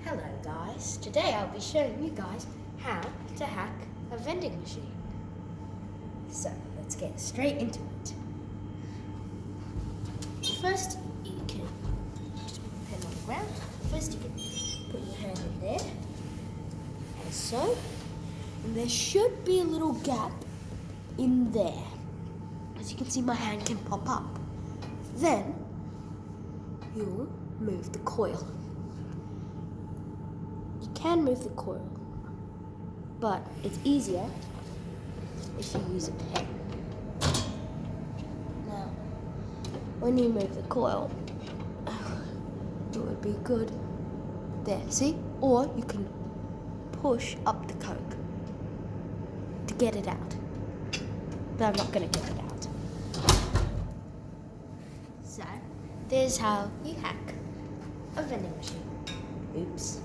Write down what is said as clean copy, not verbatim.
Hello guys, today I'll be showing you guys how to hack a vending machine. So let's get straight into it. First you can just put your pen on the ground. First you can put your hand in there, and so. And there should be a little gap in there. As you can see, my hand can pop up. Then you'll move the coil. You can move the coil, but it's easier if you use a pen. Now, when you move the coil, it would be good there, see? Or you can push up the Coke to get it out. But I'm not going to get it out. So, there's how you hack a vending machine. Oops.